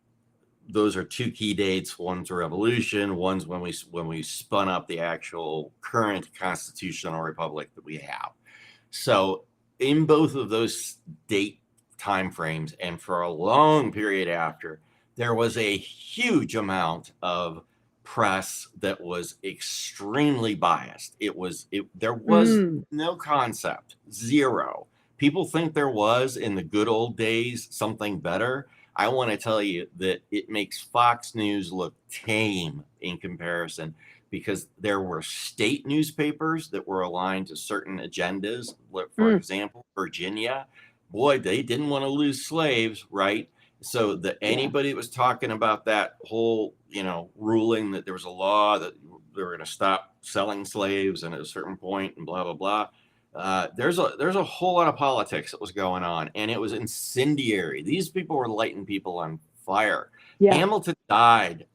those are 2 key dates. One's a revolution. One's when we spun up the actual current constitutional republic that we have. So in both of those date timeframes, and for a long period after, there was a huge amount of press that was extremely biased. There was Mm, no concept, zero. People think there was in the good old days something better. I want to tell you that it makes Fox News look tame in comparison, because there were state newspapers that were aligned to certain agendas. For mm, example, Virginia, boy, they didn't want to lose slaves, right? So that yeah. anybody that was talking about that whole, ruling that there was a law that they were going to stop selling slaves and at a certain point and blah blah blah. There's a whole lot of politics that was going on, and it was incendiary. These people were lighting people on fire. Yeah. Alexander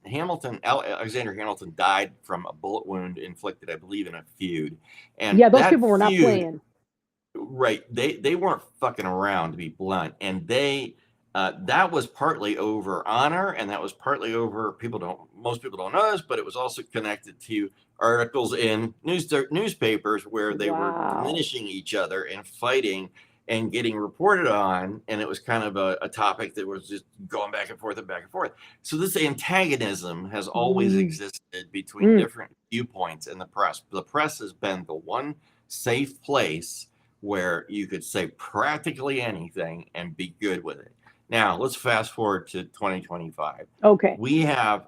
Hamilton died from a bullet wound inflicted, I believe, in a feud. And Yeah. Those that people were not feud, playing. right, they weren't fucking around, to be blunt. And that was partly over honor, and that was partly over most people don't know this, but it was also connected to articles in newspapers where they were Wow. diminishing each other and fighting and getting reported on, and it was kind of a topic that was just going back and forth and back and forth. So this antagonism has always Mm, existed between mm, different viewpoints in the press. The press has been the one safe place where you could say practically anything and be good with it. Now let's fast forward to 2025. okay. We have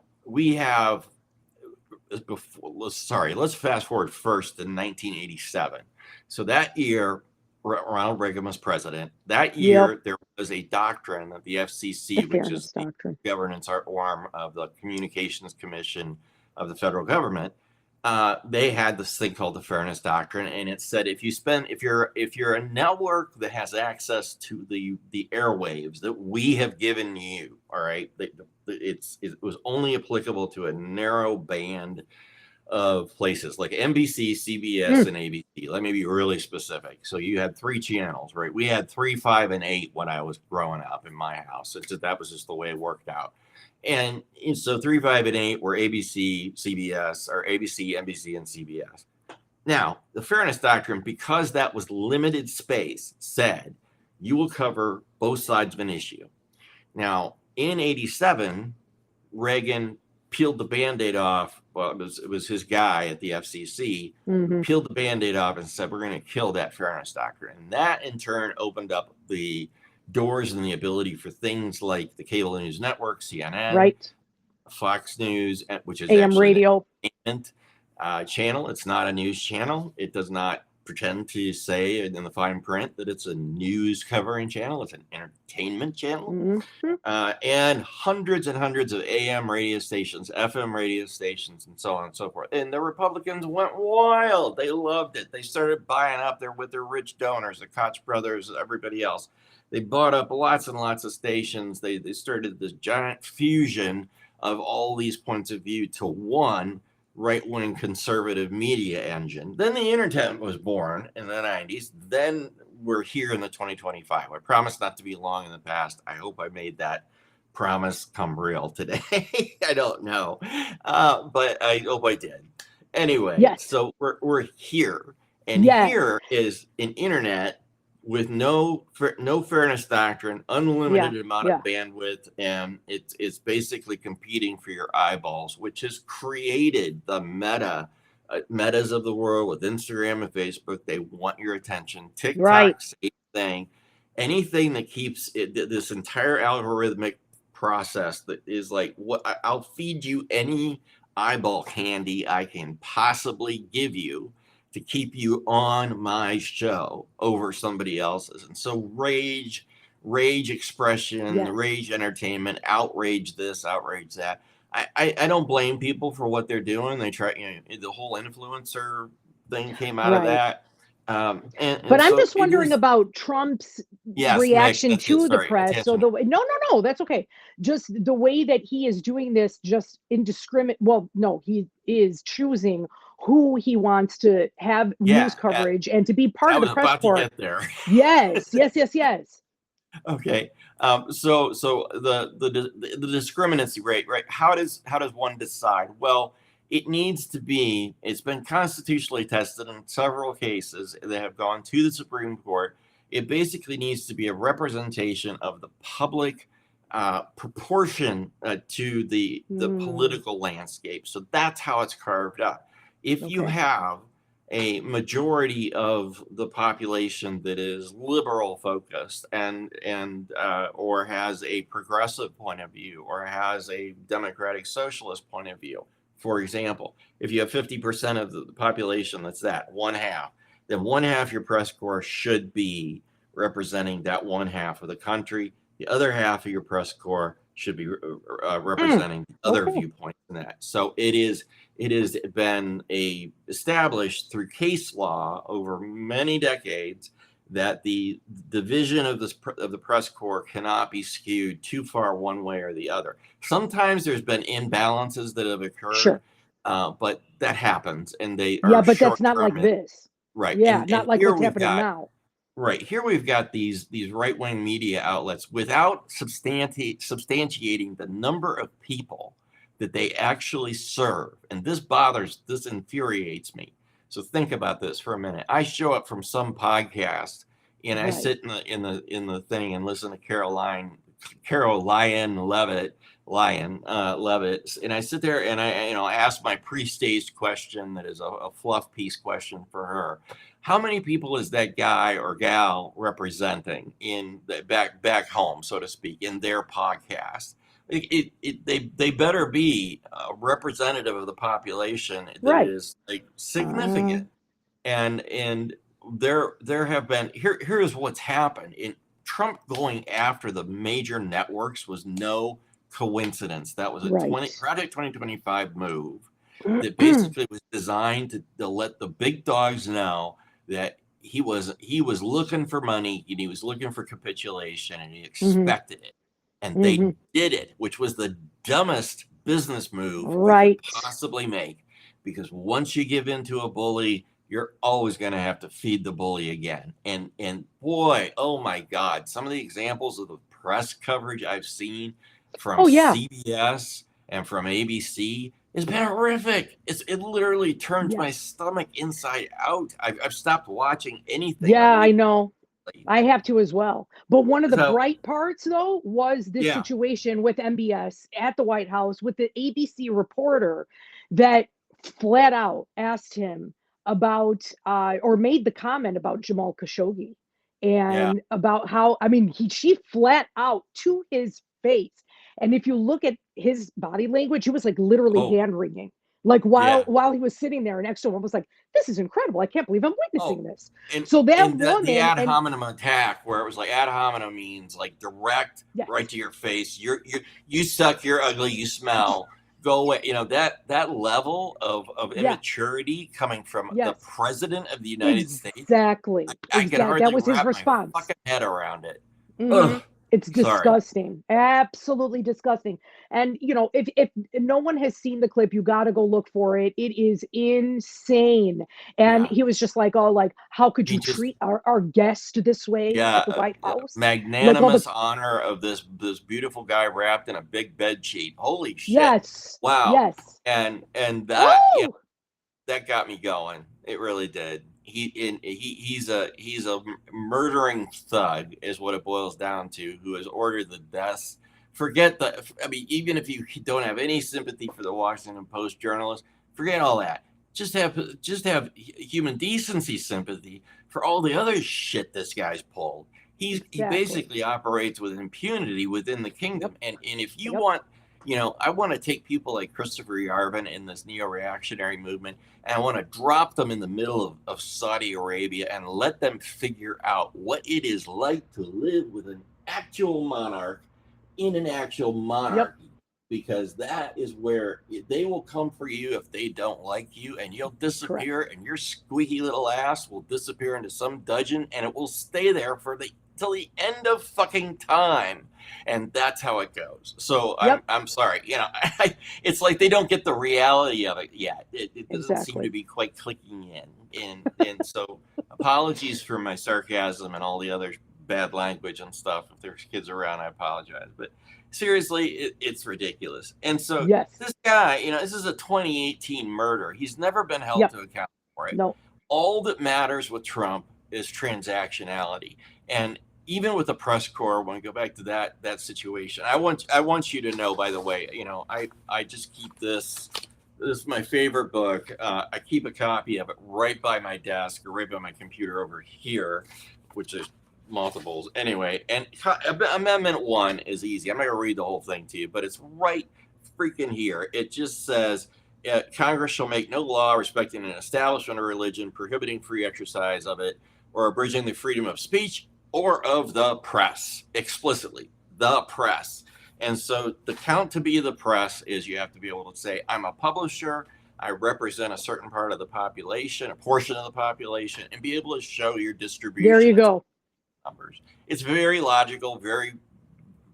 let's fast forward first to 1987. So that year, Ronald Reagan was president. That Yep. year, there was a doctrine of the The FCC, which is fairness the doctrine. governance arm of the Communications Commission of the federal government. They had this thing called the Fairness Doctrine, and it said if you're a network that has access to the airwaves that we have given you, all right, it was only applicable to a narrow band of places like NBC, CBS, and ABC. Let me be really specific. So you had 3 channels, right? We had 3, 5, and 8 when I was growing up in my house. That was just the way it worked out. And so 3, 5, and 8 were ABC, CBS, or ABC, NBC, and CBS. Now, the Fairness Doctrine, because that was limited space, said you will cover both sides of an issue. Now, in 87, Reagan peeled the Band-Aid off. Well, it was his guy at the FCC, peeled the Band-Aid off and said, we're going to kill that Fairness Doctrine. And that, in turn, opened up the doors and the ability for things like the cable news network, CNN, Fox News, which is AM radio channel. It's not a news channel. It does not pretend to say in the fine print that it's a news covering channel. It's an entertainment channel. And hundreds and hundreds of AM radio stations, FM radio stations, and so on and so forth. And the Republicans went wild. They loved it. They started buying up there with their rich donors, the Koch brothers, everybody else. They bought up lots and lots of stations. They started this giant fusion of all these points of view to one right-wing conservative media engine. Then the internet was born in the 90s. Then we're here in the 2025. I promise not to be long in the past. I hope I made that promise come real today. I don't know, but I hope I did. Anyway, so we're here, and here is an internet with no Fairness Doctrine, unlimited amount of bandwidth, and it's basically competing for your eyeballs, which has created the metas of the world with Instagram and Facebook. They want your attention. TikTok, same thing. Anything that keeps this entire algorithmic process that is like, what I'll feed you any eyeball candy I can possibly give you to keep you on my show over somebody else's. And so rage expression, rage entertainment, outrage this, outrage that. I don't blame people for what they're doing. They try, the whole influencer thing came out of that. But I'm just wondering about Trump's reaction to the press. So no, that's okay. Just the way that he is doing this, just indiscriminate. Well, no, he is choosing who he wants to have news coverage and to be part of the press corps. Yes. Okay. So the discriminancy rate, right? How does one decide? Well, it needs to be, it's been constitutionally tested in several cases that have gone to the Supreme Court. It basically needs to be a representation of the public proportion to the political landscape. So that's how it's carved up. If you have a majority of the population that is liberal focused and or has a progressive point of view or has a democratic socialist point of view, for example, if you have 50% of the population that's one half, then one half your press corps should be representing that one half of the country. The other half of your press corps should be representing other viewpoints in that. So it has been established through case law over many decades that the division of the press corps cannot be skewed too far one way or the other. Sometimes there's been imbalances that have occurred, but that happens, and they are but that's not like this, right? Not like what's happening now. Right here, we've got these right-wing media outlets without substantiating the number of people that they actually serve, and this infuriates me. So think about this for a minute. I show up from some podcast, and I sit in the thing and listen to Caroline Levitt, and I sit there and I ask my pre-staged question that is a fluff piece question for her. How many people is that guy or gal representing in the back home, so to speak, in their podcast? They better be a representative of the population that is like significant. And there have been here's what's happened. In Trump going after the major networks was no coincidence. That was a Project 2025 move that basically was designed to let the big dogs know that he was looking for money and he was looking for capitulation and he expected it. And they did it, which was the dumbest business move we could possibly make. because once you give in to a bully, you're always going to have to feed the bully again. And boy, oh my God, some of the examples of the press coverage I've seen from Oh yeah. CBS and from ABC has been horrific. It literally turns my Yes. stomach inside out. I've stopped watching anything Yeah, on I legal. know. I have to as well. But one of the So bright parts, though, was this yeah. situation with MBS at the White House with the ABC reporter that flat out asked him about, or made the comment about Jamal Khashoggi Yeah. and about how, I mean, she flat out to his face. And if you look at his body language, he was like literally Oh, hand wringing. Like while yeah. while he was sitting there next to him, I was like, "This is incredible! I can't believe I'm Oh, witnessing this." and So that the woman, ad and hominem attack, where it was like ad hominem means like direct, yes, right to your face. You suck. You're ugly. You smell. Go away. You know that level of yeah, immaturity coming from the yes, president of the United States. exactly, I can That hardly was his wrap my response. fucking head around it. Mhm. Ugh. It's Sorry. disgusting, absolutely disgusting. And, you know, if no one has seen the clip, you gotta go look for it. It is insane. And Yeah. he was just like, "Oh, like, how could He you just treat our guest this way Yeah, at the White House?" Like all the magnanimous honor of this beautiful guy wrapped in a big bed sheet. Holy shit! yes, Wow, yes. and that Woo! that got me going. It really did. He's a murdering thug, is what it boils down to. Who has ordered the deaths? Forget the. I mean, even if you don't have any sympathy for the Washington Post journalist, forget all that. Just have human decency sympathy for all the other shit this guy's pulled. He Exactly. basically operates with impunity within the Yep, kingdom. And if you yep. want, I want to take people like Christopher Yarvin in this neo-reactionary movement, and I want to drop them in the middle of Saudi Arabia and let them figure out what it is like to live with an actual monarch in an actual Yep, monarchy. Because that is where they will come for you if they don't like you, and you'll correct. disappear, and your squeaky little ass will disappear into some dungeon, and it will stay there for the till the end of fucking time. And that's how it goes. So Yep, I'm sorry, it's like they don't get the reality of it yet. It doesn't seem to exactly. be quite clicking in. And so apologies for my sarcasm and all the other bad language and stuff. If there's kids around, I apologize. But seriously, it's ridiculous. And so Yes. this guy, this is a 2018 murder. He's never been held Yep. to account for it. No. All that matters with Trump is transactionality. And even with the press corps, when I go back to that situation, I want you to know, by the way, I just keep this. This is my favorite book. I keep a copy of it right by my desk or right by my computer over here, which is multiples anyway. And Amendment 1 is easy. I'm not going to read the whole thing to you, but it's right freaking here. It just says Congress shall make no law respecting an establishment or religion, prohibiting free exercise of it, or abridging the freedom of speech or of the press. Explicitly, the press. And so the count to be the press is you have to be able to say, I'm a publisher, I represent a certain part of the population, a portion of the population, and be able to show your There you distribution go. numbers. It's very logical, very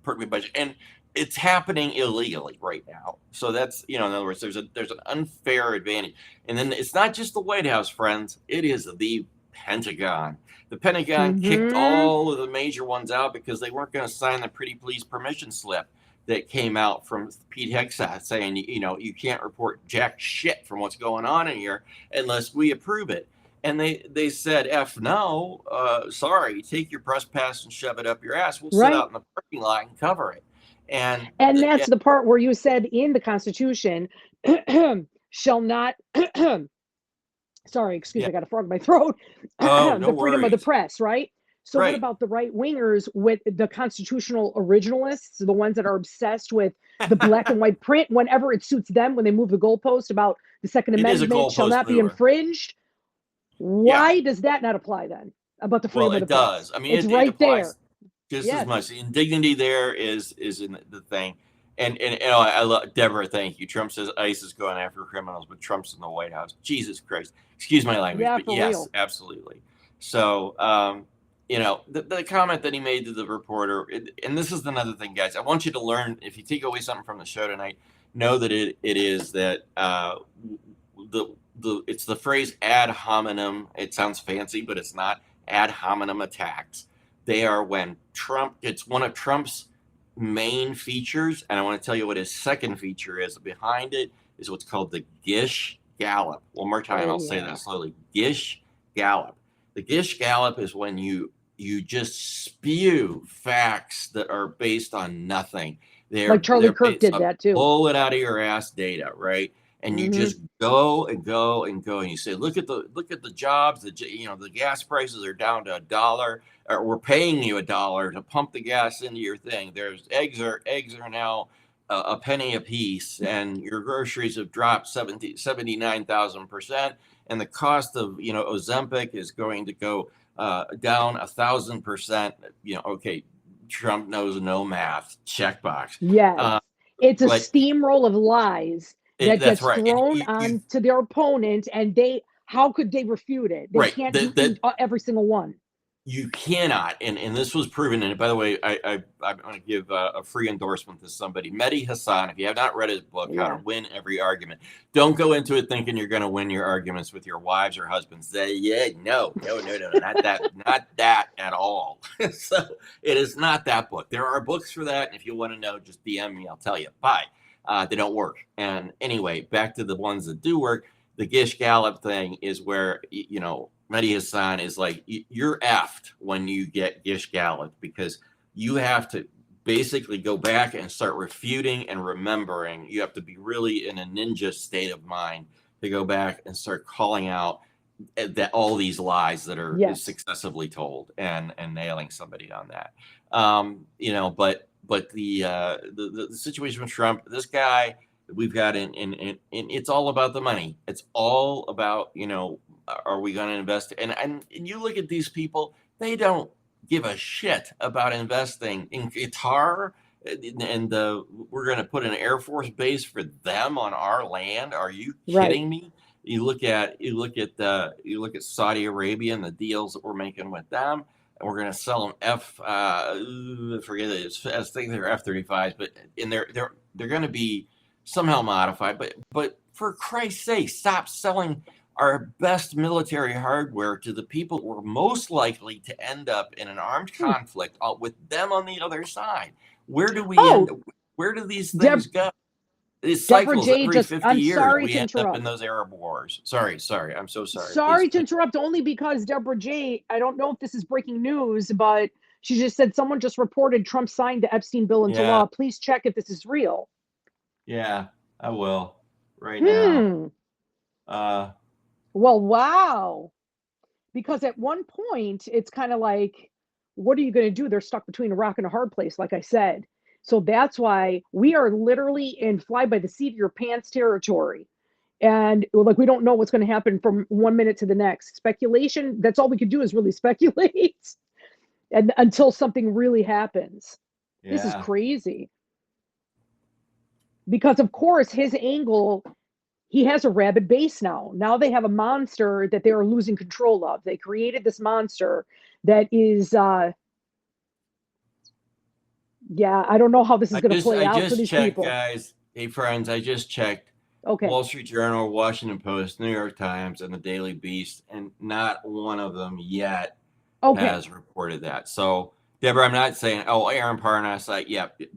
perfectly budget, and it's happening illegally right now. So that's, in other words, there's an unfair advantage. And then it's not just the White House, friends. It is the Pentagon. The Pentagon kicked Mhm. all of the major ones out because they weren't going to sign the pretty please permission slip that came out from Pete Hegseth saying, you can't report jack shit from what's going on in here unless we approve it. And they said, F no, sorry, take your press pass and shove it up your ass. We'll sit Right. out in the parking lot and cover it. And And that's the part where you said in the Constitution, shall not, sorry, excuse yeah, me, I got a frog in my throat, oh, no the freedom of the worries. press, right? So what Right. about the right wingers with the constitutional originalists, the ones that are obsessed with the black and white print whenever it suits them, when they move the goalpost about the Second It is a Amendment shall goalpost not be mover. infringed? Yeah, Why does that not apply then about the well, freedom of the it press? does. I mean, It's it right applies there. just as Yes. much. The indignity there is in the thing. And I love Deborah. Thank you. Trump says ICE is going after criminals, but Trump's in the White House. Jesus Christ. Excuse my language, Yeah, but for yes, real. absolutely. So, the comment that he made to the reporter, and this is another thing, guys. I want you to learn. If you take away something from the show tonight, know that it is that it's the phrase ad hominem. It sounds fancy, but it's not. Ad hominem attacks. They are when Trump. It's one of Trump's main features, and I want to tell you what his second feature is. Behind it is what's called the Gish Gallop. One more time, Oh I'll say yeah. that slowly. Gish Gallop. The Gish Gallop is when you just spew facts that are based on nothing. Like Charlie They're Kirk based did on that too. pull it out of your ass data, right? And you Hmm. just go and go and go, and you say, look at the jobs. The gas prices are down to $1, or we're paying you $1 to pump the gas into your thing. There's eggs are now a penny a piece, and your groceries have dropped 79,000%, and the cost of Ozempic is going to go down 1,000%. Okay, Trump knows no math. Checkbox. Yes. Uh, It's a but steamroll of lies that that's gets right. And thrown on to their opponent, and how could they refute it? They right can't that beat that every single one. you cannot, and this was proven. And by the way, I'm going to give a free endorsement to somebody, Mehdi Hassan. If you have not read his book, How to Yeah. Win Every Argument, don't go into it thinking you're going to win your arguments with your wives or husbands. No, not that at all. So it is not that book. There are books for that, and if you want to know, just DM me. I'll tell you. Bye. They don't work. And anyway, back to the ones that do work. The Gish Gallop thing is where Mehdi Hassan is like, you're effed when you get Gish Gallop, because you have to basically go back and start refuting and remembering. You have to be really in a ninja state of mind to go back and start calling out that all these lies that are Yes. successively told, and nailing somebody on that. But the situation with Trump, this guy we've got in it's all about the money. It's all about, are we going to invest? And you look at these people, they don't give a shit about investing in Qatar, and we're going to put an Air Force base for them on our land. Are you Right. kidding me? You look at Saudi Arabia and the deals that we're making with them, and we're going to sell them forget it. I think they're F-35s, but they're going to be somehow modified. But for Christ's sake, stop selling our best military hardware to the people who are most likely to end up in an armed conflict with them on the other side. Where do we end? Where do these things go? These Deborah cycles J. every 50 I'm years, sorry we to end up in interrupt. those Arab wars. Sorry. I'm so sorry. Please. Sorry to interrupt, only because Deborah J., I don't know if this is breaking news, but she just said someone just reported Trump signed the Epstein bill into law. Please check if this is real. Yeah, I will right now. Well, wow. Because at one point, it's kind of like, what are you going to do? They're stuck between a rock and a hard place, like I said. So that's why we are literally in fly by the seat of your pants territory. And like, we don't know what's going to happen from 1 minute to the next. Speculation, that's all we could do is really speculate and until something really happens. Yeah. This is crazy. Because of course his angle, he has a rabid base now. Now they have a monster that they are losing control of. They created this monster that is I don't know how this is going to play out for these checked, people. guys. Hey, friends, I just checked. Okay. Wall Street Journal, Washington Post, New York Times, and the Daily Beast, and not one of them yet has reported that. So, Deborah, I'm not saying, Aaron Parnas,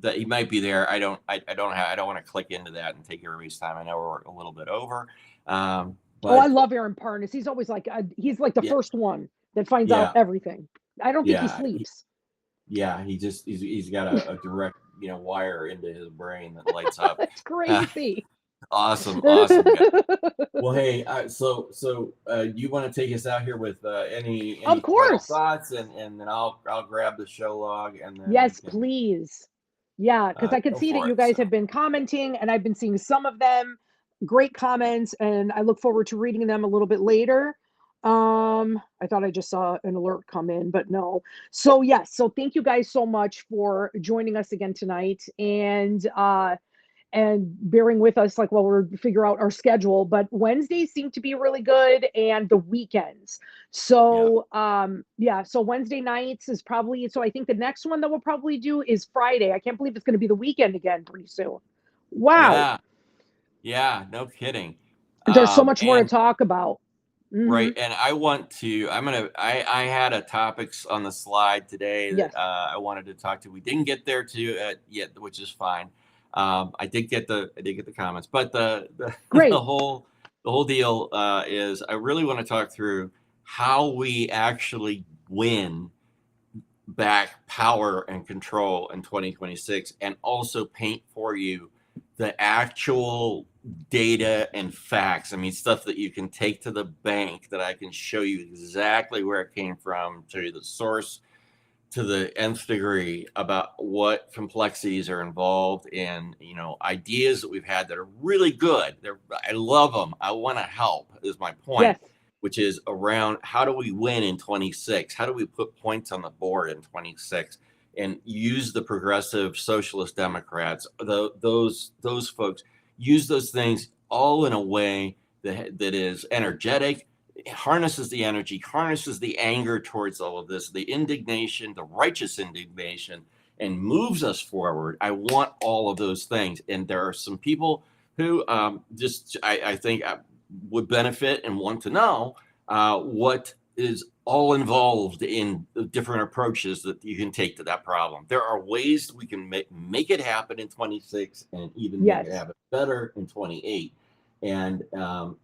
that he might be there. I don't want to click into that and take everybody's time. I know we're a little bit over. But I love Aaron Parnas. He's always like, he's like the first one that finds out everything. I don't think he sleeps. He's got a direct wire into his brain that lights up. That's crazy. Awesome. Well, hey, so you want to take us out here with any of course final thoughts, and then I'll grab the show log, and then yes, please. Yeah, because I can see that you guys have been commenting, and I've been seeing some of them. Great comments, and I look forward to reading them a little bit later. I thought I just saw an alert come in, but no. So yes, so thank you guys so much for joining us again tonight, and bearing with us like while we're figure out our schedule. But Wednesdays seem to be really good, and the weekends. So so Wednesday nights is probably, so I think the next one that we'll probably do is Friday. I can't believe it's going to be the weekend again pretty soon. Wow. Yeah, no kidding. There's so much more to And talk about. right, and I want to. I had a topics on the slide today that Yes. I wanted to talk to. We didn't get there to yet, which is fine. I did get the comments, but Great. the whole deal is I really want to talk through how we actually win back power and control in 2026, and also paint for you the actual data and facts. I mean, stuff that you can take to the bank, that I can show you exactly where it came from, to the source, to the nth degree, about what complexities are involved in, ideas that we've had that are really good. I love them. I want to help, is my point. Yes. Which is around how do we win in 26? How do we put points on the board in 26 and use the progressive socialist Democrats, those folks, use those things all in a way that is energetic, harnesses the energy, harnesses the anger towards all of this, the indignation, the righteous indignation, and moves us forward. I want all of those things. And there are some people who I think would benefit and want to know what is all involved in the different approaches that you can take to that problem. There are ways we can make it happen in 26, and even make it Yes. happen better in 28. And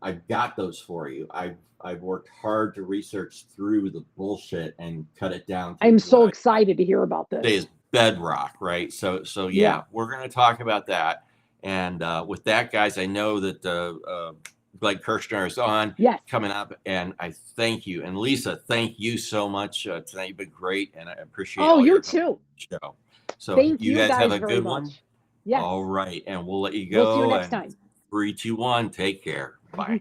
I've got those for you. I've worked hard to research through the bullshit and cut it down to I'm so what I excited to hear about say this. is bedrock, right? So Yeah. yeah, we're going to talk about that. And with that, guys, I know that Greg Kirshner is on Yes. coming up, and I thank you. And Lisa, thank you so much tonight. You've been great, and I appreciate Oh, all you your too. show. So Thank you you guys have guys a very good one. much. Yes. All right, and we'll let you We'll see you go. next And time. 3, 2, 1, take care. Bye.